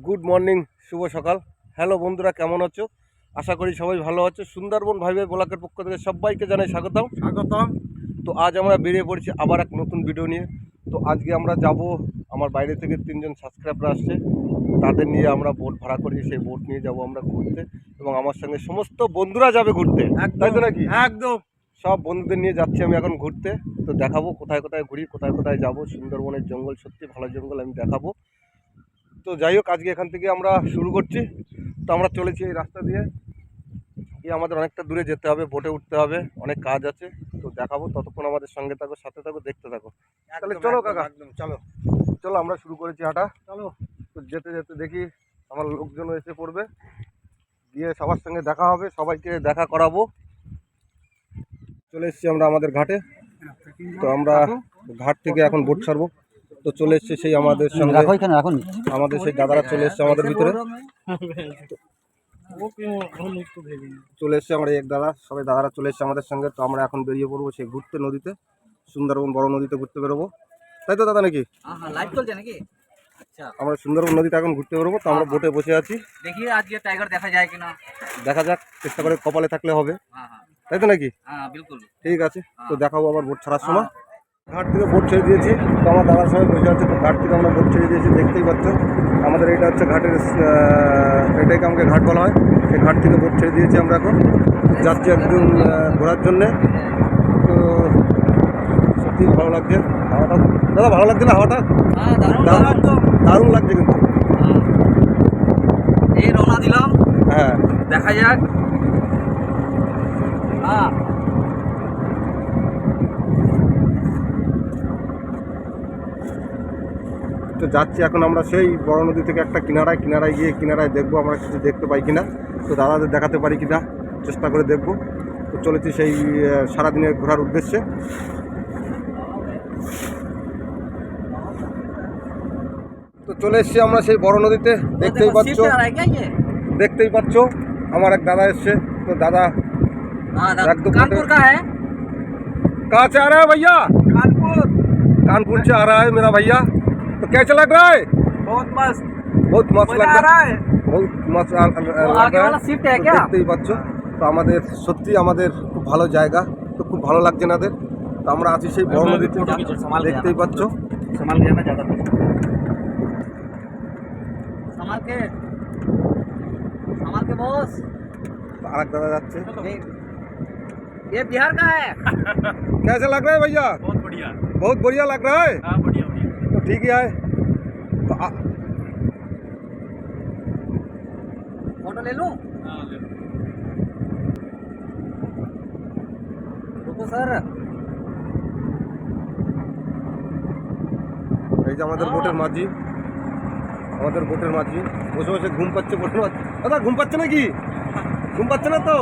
Good morning, শুভ সকাল। Hello বন্ধুরা, কেমন আছো? আশা করি সবাই ভালো আছো। সুন্দরবন ভাই ভাই ব্লকের পক্ষ থেকে সবাইকে জানাই স্বাগতম। তো আজ আমরা বেরিয়ে পড়েছি আবার এক নতুন ভিডিও নিয়ে। তো আজকে আমরা যাব, আমার বাইরে থেকে 3জন সাবস্ক্রাইবার আসছে, তাদের নিয়ে আমরা বোট ভাড়া করেছি, সেই বোট নিয়ে যাব আমরা ঘুরতে, এবং আমার সঙ্গে সমস্ত বন্ধুরা যাবে ঘুরতে, তাই তো নাকি? একদম সব বন্ধুদের নিয়ে যাচ্ছি আমি এখন ঘুরতে। তো দেখাবো কোথায় কোথায় ঘুরি, কোথায় কোথায় যাব। সুন্দরবনের জঙ্গল সত্যি ভালো জঙ্গল, আমি দেখাবো। তো যাই হোক, আজকে এখান থেকে আমরা শুরু করছি। তো আমরা চলেছি এই রাস্তা দিয়ে গিয়ে, আমাদের অনেকটা দূরে যেতে হবে, বোটে উঠতে হবে, অনেক কাজ আছে। তো দেখাবো, ততক্ষণ আমাদের সঙ্গে থাকো, সাথে থাকো, দেখতে থাকো। তাহলে চলো কাকা, একদম চলো চলো আমরা শুরু করেছি হাঁটা, চলো। তো যেতে যেতে দেখি আমার লোকজন এসে পড়বে, গিয়ে সবার সঙ্গে দেখা হবে, সবাইকে দেখা করাবো। চলে এসেছি আমরা আমাদের ঘাটে। তো আমরা ঘাট থেকে এখন বোট ছাড়বো। তো চলে এসছে সেই আমাদের সঙ্গে, আমাদের সেই দাদারা চলে এসছে আমাদের ভিতরে। চলে এসছে আমরা এক দাদা, সবাই দাদারা চলে এসছে আমাদের সঙ্গে। তো আমরা এখন বেরিয়ে পড়বো সেই ঘুরতে, নদীতে, সুন্দরবন বড় নদীতে ঘুরতে বেরোবো, তাই তো দাদা নাকি? আমরা সুন্দরবন নদীতে এখন ঘুরতে বেরোবো। তো আমরা বোটে বসে আছি, দেখি আজকে টাইগার দেখা যায় কিনা। দেখা যাক, চেষ্টা করে, কপালে থাকলে হবে, তাই তো নাকি? বিলকুল ঠিক আছে, তো দেখাবো আবার বোট ছাড়ার সময়। ঘাট থেকে বোট ছেড়ে দিয়েছি, তো আমার দাদার সবাই বসে আছে। তো ঘাট থেকে আমরা বোট ছেড়ে দিয়েছি, দেখতেই পাচ্ছ। আমাদের এটা হচ্ছে ঘাটের, এটাকে আমাকে ঘাট বলা হয়। সেই ঘাট থেকে বোট ছেড়ে দিয়েছি, আমরা এখন যাচ্ছি একদম ঘোরার জন্যে। তো সত্যি ভালো লাগছে হাওয়াটা, দাদা ভালো লাগছে না হাওয়াটা? দারুণ লাগছে কিন্তু। এই রওনা দিলাম, হ্যাঁ দেখা যাক। তো যাচ্ছি এখন আমরা সেই বড় নদী থেকে একটা কিনারায় গিয়ে কিনারায় দেখবো আমরা কিছু দেখতে পাই কিনা, তো দাদাদের দেখাতে পারি কিনা চেষ্টা করে দেখবো। তো চলেছি সেই সারাদিনের ঘোরার উদ্দেশ্যে। তো চলে এসছি আমরা সেই বড় নদীতে, দেখতেই পাচ্ছ আমার এক দাদা এসছে। তো দাদা एकदम कानपुर का है। कहाँ से आ रहा है भैया? कानपुर से आ रहा है मेरा भैया। तो कैसा लग रहा है? बहुत मस्त लग रहा है, बहुत मस्त लग रहा है। शिफ्ट है क्या? দেখতেই পাচ্ছ। তো আমাদের সত্যি আমাদের খুব ভালো জায়গা, তো খুব ভালো লাগছে নাদের। তো আমরা আছি সেই বড় নদীতে, দেখতেই পাচ্ছ। संभाल के जाना ज्यादा संभाल के बॉस। আর এক দাদা যাচ্ছে। ये बिहार का है। कैसा लग रहा है भैया? बहुत बढ़िया लग रहा है। बढ़िया तो ठीक ही है। तो फोटो ले लूं? रुको सर। এই যে আমাদের বোটের মাঝি, বসে বসে ঘুম পাচ্ছে বোটের মাঝি। দাদা ঘুম পাচ্ছে নাকি? ঘুম পাচ্ছে না তো?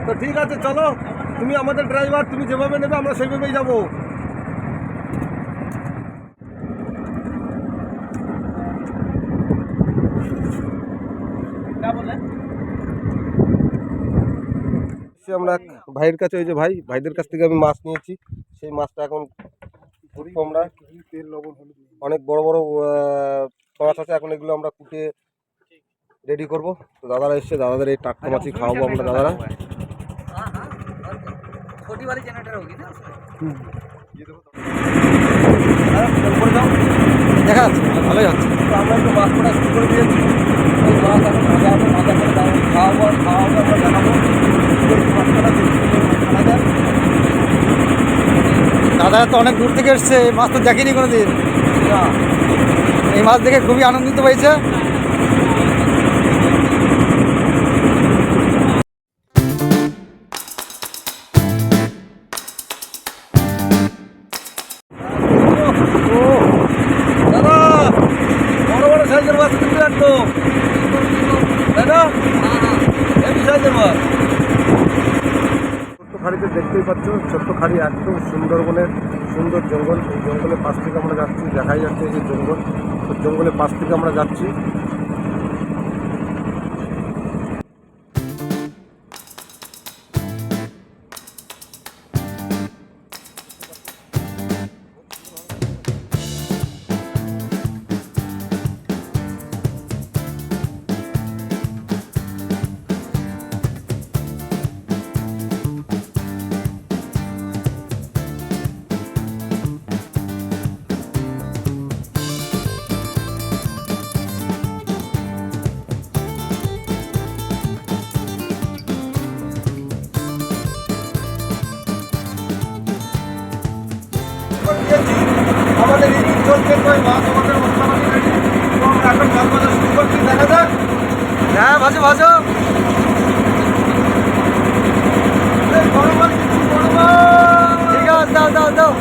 তো ঠিক আছে, চলো, তুমি আমাদের ড্রাইভার, তুমি যেভাবে নেবে আমরা সেইভাবেই যাবো। আমরা এক ভাইয়ের কাছে, ওই যে ভাইদের কাছ থেকে আমি মাছ নিয়েছি, সেই মাছটা এখন ধরবো আমরা। অনেক বড় বড় মাছ আছে, এখন এগুলো আমরা কুটে রেডি করব। তো দাদারা এসছে, দাদাদের এই টাটকা মাছই খাওয়াবো আমরা দাদারা। छोटी वाली जनरेटर होगी ना उसमें। দেখা যাচ্ছে ভালোই হচ্ছে। তো আমরা একটু মাছ করা শুরু করে দিয়েছি, এই মাছ এখন ভাজা হবে, ভাজা করে খাওয়াবো আমরা জানাবো মাছ কাটা খাওয়া যায়। দাদারা তো অনেক দূর থেকে এসছে, এই মাছ তো দেখিনি কোনো দিন। এই মাছ দেখে খুবই আনন্দিত হয়েছে। দাদা বড় বড় সাইজের মাছ কিন্তু একদম, তাই না? হেভি সাইজের মাছ। ছোট্ট খাড়িতে দেখতেই পাচ্ছ, ছোট্ট খাড়ি, একদম সুন্দরবনের সুন্দর জঙ্গল। এই জঙ্গলের পাশ থেকে আমরা যাচ্ছি, দেখাই যাচ্ছে এই জঙ্গল। তো জঙ্গলের পাশ থেকে আমরা যাচ্ছি। মাছ আমাদের মশলাপাতি ready। তো আমরা এখন মাছ ভাজা শুরু করছি, দেখা যাক। হ্যাঁ ভাজো ভাজো। এই বড় মাছ দিচ্ছি, বড় মাছ। ঠিক আছে, দাও দাও দাও।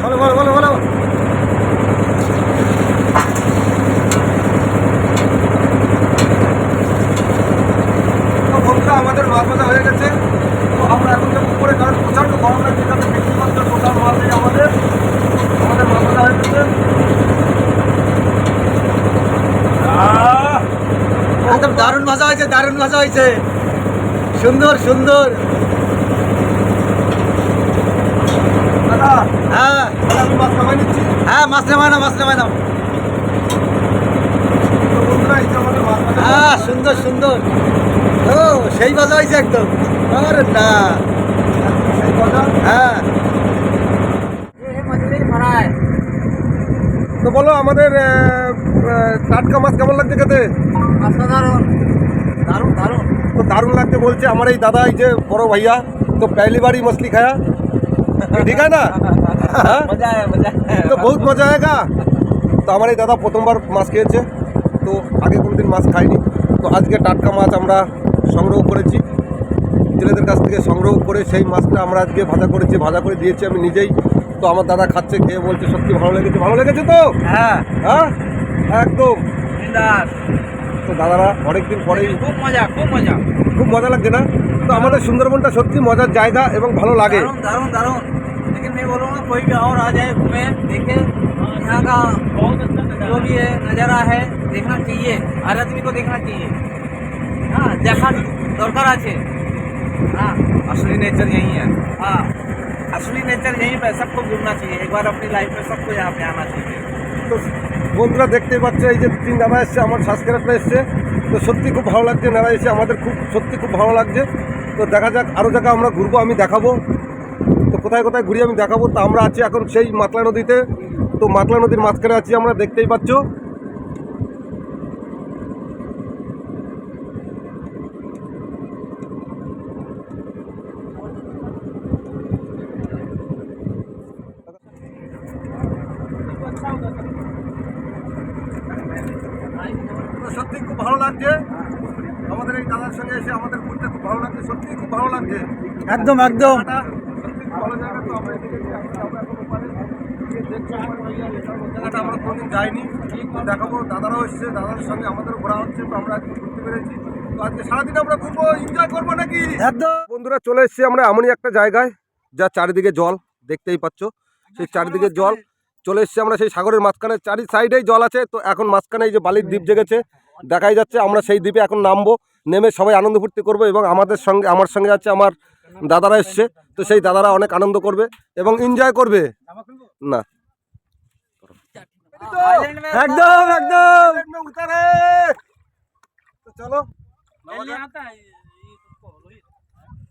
বলো বলো বলো বলো। তো বন্ধুরা, আমাদের মাছ ভাজা হয়ে গেছে। তো আমরা এখন যাবো উপরে, কারণ প্রচণ্ড গরম লাগছে, যাতে বৃষ্টি করতে টোটাল মাছ দিয়ে আমাদের মাছ ভাজা হয়ে গেছে। একদম দারুণ ভাজা হয়েছে, দারুণ ভাজা হয়েছে। সুন্দর সুন্দর। দাদা, হ্যাঁ তাহলে আমি মাছ নামাই নিচ্ছি। হ্যাঁ, মাছ নামায় নাও, মাছ নামায় নাও। তো বন্ধুরা, এই যে আমাদের মাছ ভাজা। হ্যাঁ, সুন্দর সুন্দর। ও সেই ভাজা হয়েছে একদম। আরে না। সেই ভাজা। হ্যাঁ, ये मछली भरा है। তো বলো, আমাদের টাটকা মাছ কেমন লাগছে খেতে? असाधारण दारुण दारुण। तो दारुण लगते बोलते हमारे ही दादा ही बड़ो भैया, तो पहली बार ही मछली खाया। ठीक है ना? हाँ? मजा आया मजा आया। तो बहुत मजा आएगा। तो हमारे दादा प्रथमবার মাছ খেয়েছে, তো আগে কোনোদিন মাছ খাইনি। তো আজকে টাটকা মাছ আমরা সংগ্রহ করেছি, জেলেদের কাছ থেকে সংগ্রহ করে সেই মাছটা আমরা আজকে ভাজা করেছি, ভাজা করে দিয়েছি আমি নিজেই। তো আমার দাদা খাচ্ছে, খেয়ে বলছে সত্যি ভালো লেগেছে। ভালো লেগেছে তো? হ্যাঁ। হ্যাঁ, একদম। बिंदास। তো দাদারা অনেকদিন পরেই खूब मजा खूब मजा। খুব মজা লাগছে না? তো আমাদের সুন্দরবনটা সত্যি মজার জায়গা এবং ভালো লাগে। दारुण दारुण दारुण। लेकिन मैं बोलूँगा कोई भी और आ जाए, घूमे देखे, यहाँ का जो भी है नज़ारा है देखना चाहिए, हर आदमी को देखना चाहिए। हाँ, देखा दरकार আছে। हाँ, असली नेचर यही है। हाँ, असली नेचर यहीं पे सबको घूमना चाहिए, एक बार अपनी लाइफ में सबको यहाँ पे आना चाहिए। তো বন্ধুরা দেখতেই পাচ্ছে, এই যে তিন দাদা এসছে, আমার সাবস্ক্রাইবাররা এসছে। তো সত্যি খুব ভালো লাগছে, নারা এসে আমাদের সত্যি খুব ভালো লাগছে। তো দেখা যাক, আরও জায়গা আমরা ঘুরবো, আমি দেখাবো। তো কোথায় কোথায় ঘুরি আমি দেখাবো। তো আমরা আছি এখন সেই মাতলা নদীতে। তো মাতলা নদীর মাঝখানে আছি আমরা, দেখতেই পাচ্ছ। তো সত্যি খুব ভালো লাগছে আমাদের এই দাদার সঙ্গে এসে, আমাদের ঘুরতে খুব ভালো লাগছে, সত্যি খুব ভালো লাগছে। একদম একদম। সত্যি খুব ভালো জায়গা। তো আমরা এদিকে এসে আমরা এখন ওপারে গিয়ে দেখছি, জায়গাটা আমরা কোনোদিন যাইনি। তো দেখাবো, দাদারাও এসছে, দাদার সঙ্গে আমাদেরও ঘোরা হচ্ছে। তো আমরা আজকে ঘুরতে পেরেছি। তো আজকে সারাদিন আমরা ঘুরবো, এনজয় করবো নাকি? একদম। বন্ধুরা, চলে এসেছি আমরা এমনই একটা জায়গায়, যা চারিদিকে জল, দেখতেই পাচ্ছ। সেই চারিদিকে জল, চলে এসেছি আমরা সেই সাগরের মাঝখানে, চারি সাইডেই জল আছে। তো এখন মাঝখানে এই যে বালির দ্বীপ জেগেছে, দেখাই যাচ্ছে। আমরা সেই দ্বীপে এখন নামবো, নেমে সবাই আনন্দ ফুর্তি করবো। এবং আমার সঙ্গে আছে আমার দাদারা এসছে। তো সেই দাদারা অনেক আনন্দ করবে এবং এনজয় করবে। না, आइलैंड में একদম একদম। তো চলো। तैरने आता है ये तुमको रोहित?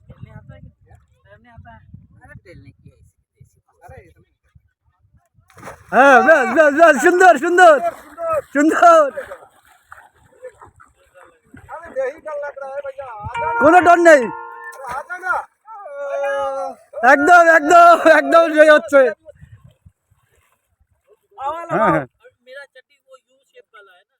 तैरने आता है कि तैरने आता है? अरे तैरने की ऐसी হ্যাঁ, বেশ বেশ বেশ, সুন্দর সুন্দর সুন্দর। কোনো ডর নেই। একদম একদম একদম সেই হচ্ছে। হ্যাঁ হ্যাঁ। मेरा चट्टी वो यू शेप वाला है ना।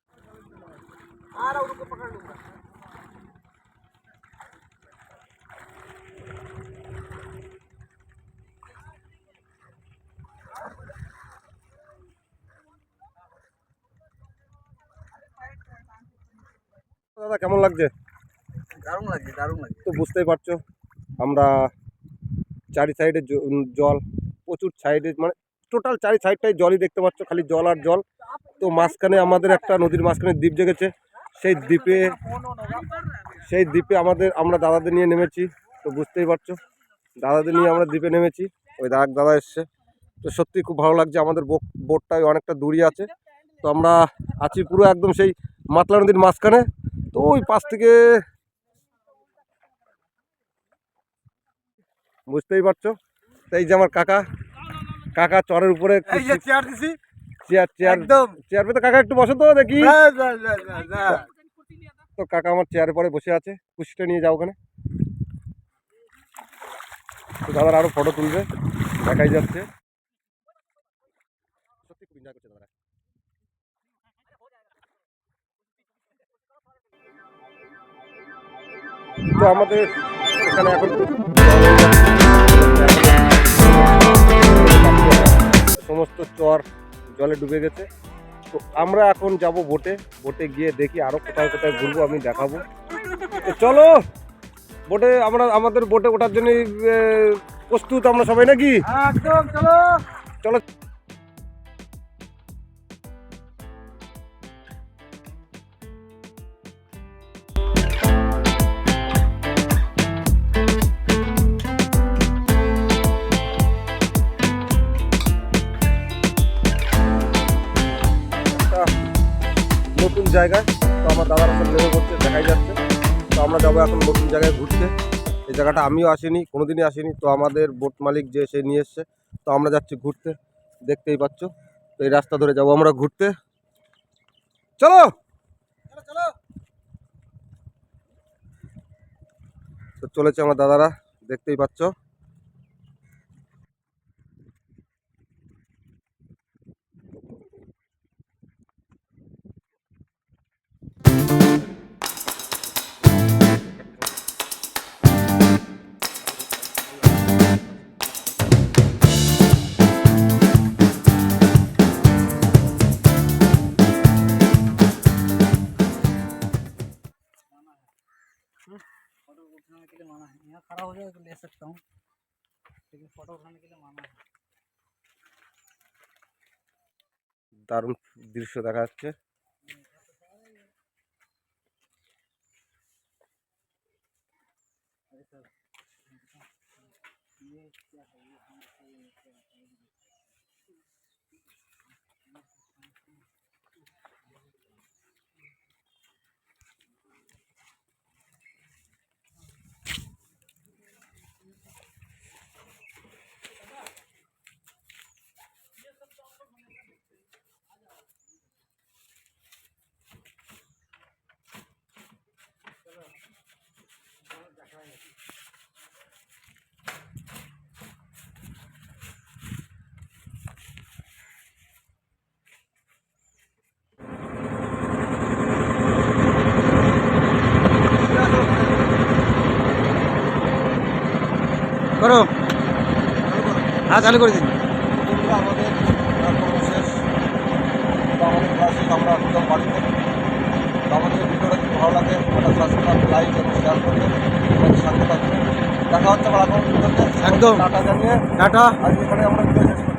দাদা কেমন লাগছে? दारुण लगे दारुण लगे। তো বুঝতেই পারছো, আমরা চারি সাইডে জল, প্রচুর সাইডে, মানে টোটাল চারি সাইডটাই জলই দেখতে পাচ্ছ, খালি জল আর জল। তো মাঝখানে আমাদের একটা নদীর মাঝখানে দ্বীপ জেগেছে। সেই দ্বীপে আমরা দাদাদের নিয়ে নেমেছি। তো বুঝতেই পারছো, দাদাদের নিয়ে আমরা দ্বীপে নেমেছি। ওই দাদা এসছে। তো সত্যি খুব ভালো লাগছে। আমাদের বোটটাই অনেকটা দূরই আছে। তো আমরা আছি পুরো একদম সেই মাতলা নদীর মাঝখানে। তো ওই পাশ থেকে বুঝতেই পারছো। তো এই যে আমার কাকা চরের উপরে চেয়ার দিছি, চেয়ার একদম চেয়ার পেতে কাকা একটু বসো তো দেখি। ব্যাস, ব্যাস, ব্যাস, ব্যাস, ব্যাস। তো কাকা আমার চেয়ারে পরে বসে আছে, কুশিটা নিয়ে যাও ওখানে। তো দাদারা আরো ফটো তুলবে, দেখাই যাচ্ছে। সত্যি খুব এনজয় করছে দাদারা। তো আমাদের এখানে এখন সমস্ত চর জলে ডুবে গেছে। তো আমরা এখন যাব বোটে, বোটে গিয়ে দেখি আরো কোথায় কোথায় ঘুরবো, আমি দেখাবো। তো চলো বোটে, আমরা আমাদের বোটে ওঠার জন্য প্রস্তুত আমরা সবাই নাকি? একদম চলো। চলো। একটা নতুন জায়গায়, তো আমার দাদারা সব নেমে পড়ছে, দেখাই যাচ্ছে। তো আমরা যাবো এখন নতুন জায়গায় ঘুরতে। এই জায়গাটা আমিও আসিনি, কোনোদিনই আসিনি। তো আমাদের বোট মালিক যে সে নিয়ে এসছে, তো আমরা যাচ্ছি ঘুরতে, দেখতেই পাচ্ছ। তো এই রাস্তা ধরে যাবো আমরা ঘুরতে। চলো। তো চলেছে আমার দাদারা, দেখতেই পাচ্ছ। फोटो उठाने के लिए माना है, यहाँ खड़ा हो जाए तो ले सकता हूँ, लेकिन फोटो उठाने के लिए माना है। দারুণ দৃশ্য দেখা যাচ্ছে। করো, হ্যাঁ চালু করে দিন। বন্ধুরা, আমাদের পর্ব শেষ। তো আমাদের ক্লাস শেষ, আমরা একদম বাড়িতে। তো আমাদের ভিডিওটা যদি ভালো লাগে একটা সাবস্ক্রাইব, লাইক এবং শেয়ার করবেন, আমাদের সাথে থাকবেন। দেখা হচ্ছে আবার এখন ভিডিওতে। একদম। টাটা জানিয়ে টাটা। আজকে এখানে আমরা ভিডিও শেষ করছি।